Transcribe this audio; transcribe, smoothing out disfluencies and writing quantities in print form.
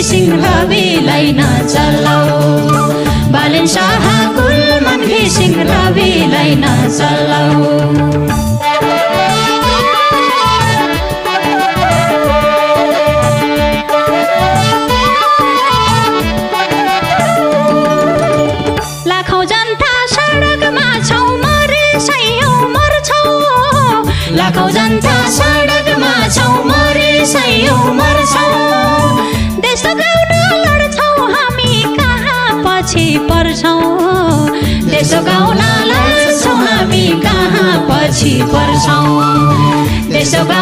घिसिङ रविलाई नचलाऊ बालेन शाह गुलमान घिसिङ रविलाई नचलाऊ लाखौं जनता सडकमा छौ मरे सयौं मर्छौ लाखौं जनता सडकमा छौ मरे सयौं मर्छौ देश गाउन लड्छौ हामी कहाँ पछि पर्छौ देश गाउन लड्छौ हामी कहाँ पछि पर्छौ देश गाउन